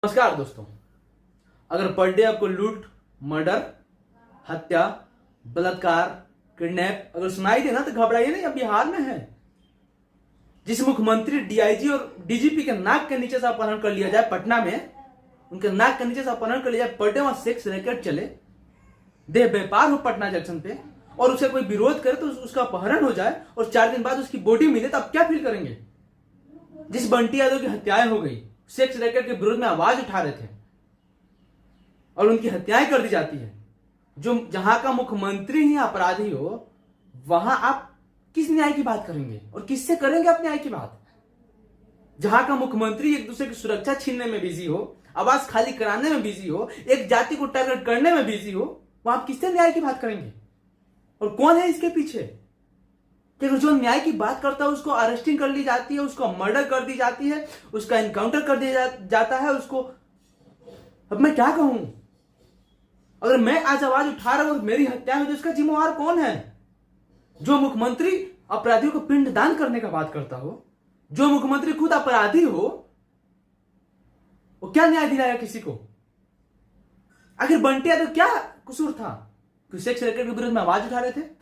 नमस्कार दोस्तों। अगर पर डे आपको लूट, मर्डर, हत्या, बलात्कार, किडनैप अगर सुनाई दे ना तो घबराइए नहीं, अब बिहार में है। जिस मुख्यमंत्री, डीआईजी और डीजीपी के नाक के नीचे से अपहरण कर लिया जाए पटना में, उनके नाक के नीचे से अपहरण कर लिया जाए, पर डे वहां सेक्स रैकेट चले, देह व्यापार हो पटना जंक्शन पे, और उसे कोई विरोध करे तो उसका अपहरण हो जाए और 4 दिन बाद उसकी बॉडी मिले, तो आप क्या फील करेंगे? जिस बंटी यादव की हत्याएं हो गई, सेक्स रैकेट के विरोध में आवाज उठा रहे थे और उनकी हत्याएं कर दी जाती है। जो जहां का मुख्यमंत्री ही अपराधी हो, वहां आप किस न्याय की बात करेंगे और किससे करेंगे आप न्याय की बात? जहां का मुख्यमंत्री एक दूसरे की सुरक्षा छीनने में बिजी हो, आवाज खाली कराने में बिजी हो, एक जाति को टारगेट करने में बिजी हो, वहां आप किससे न्याय की बात करेंगे? और कौन है इसके पीछे कि जो न्याय की बात करता है उसको अरेस्टिंग कर ली जाती है, उसको मर्डर कर दी जाती है, उसका एनकाउंटर कर दिया जाता है उसको। अब मैं क्या कहूं? अगर मैं आज आवाज उठा रहा हूं और मेरी हत्या हुई तो इसका जिम्मेवार कौन है? जो मुख्यमंत्री अपराधियों को पिंडदान करने का बात करता हो, जो मुख्यमंत्री खुद अपराधी हो, वो क्या न्याय दिलाया किसी को? आखिर बंटी यादव क्या कसूर था? सेक्स रैकेट के विरुद्ध में आवाज उठा रहे थे,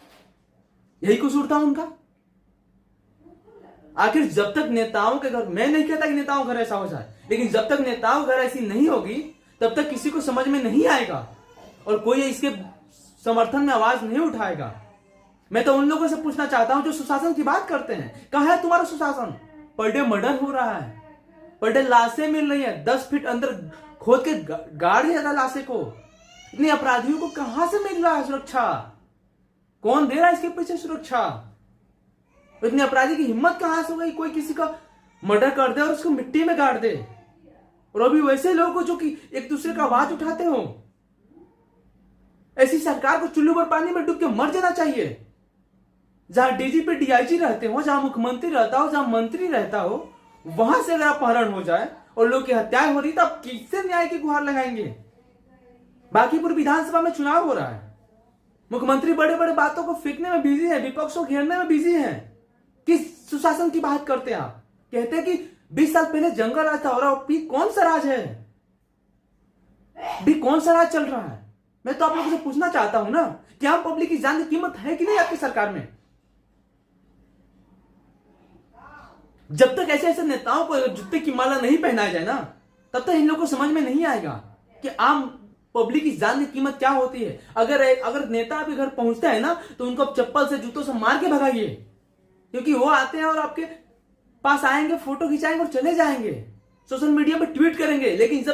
यही कसूर था उनका? आखिर जब तक नेताओं के घर, मैं नहीं कहता कि नेताओं के घर ऐसा हो जाए, लेकिन जब तक नेताओं के घर ऐसी नहीं होगी तब तक किसी को समझ में नहीं आएगा और कोई इसके समर्थन में आवाज नहीं उठाएगा। मैं तो उन लोगों से पूछना चाहता हूं जो सुशासन की बात करते हैं, कहां है तुम्हारा सुशासन? पर डे मर्डर हो रहा है, पर डे लाशें मिल रही है, 10 फीट अंदर खोद के गाड़ दिया था लाशें को। इतने अपराधियों को कहां से मिल रहा है सुरक्षा? कौन दे रहा है इसके पीछे सुरक्षा? इतने अपराधी की हिम्मत कहां से हो गई कोई किसी का मर्डर कर दे और उसको मिट्टी में गाड़ दे? और अभी वैसे लोग को जो कि एक दूसरे का आवाज उठाते हो। ऐसी सरकार को चुल्लू पर पानी में डूब के मर जाना चाहिए। जहां डीजीपी डीआईजी रहते हो, जहां मुख्यमंत्री रहता हो, जहां मंत्री रहता हो, वहां से अगर अपहरण हो जाए और लोग की हत्याएं हो रही तो आप किससे न्याय की गुहार लगाएंगे? बांकीपुर विधानसभा में चुनाव हो रहा है, मुख्यमंत्री बड़े बड़े बातों को फेंकने में बिजी है, विपक्ष को घेरने में बिजी है। किस सुशासन की बात करते हैं आप? कहते हैं कि 20 साल पहले जंगल राज था, और भी कौन सा राज है? भी कौन सा राज चल रहा है? मैं तो आप लोगों से पूछना चाहता हूं ना, क्या पब्लिक की जान की कीमत है कि नहीं आपकी सरकार में? जब तक ऐसे ऐसे नेताओं को जूते की माला नहीं पहनाया जाए ना, तब तक इन लोगों को समझ में नहीं आएगा कि आम पब्लिक की जान की कीमत क्या होती है। अगर नेता आपके घर पहुंचता है ना, तो उनको आप चप्पल से, जूतों से मार के भगाइए, क्योंकि वो आते हैं और आपके पास आएंगे, फोटो खिंचाएंगे और चले जाएंगे, सोशल मीडिया पर ट्वीट करेंगे। लेकिन जब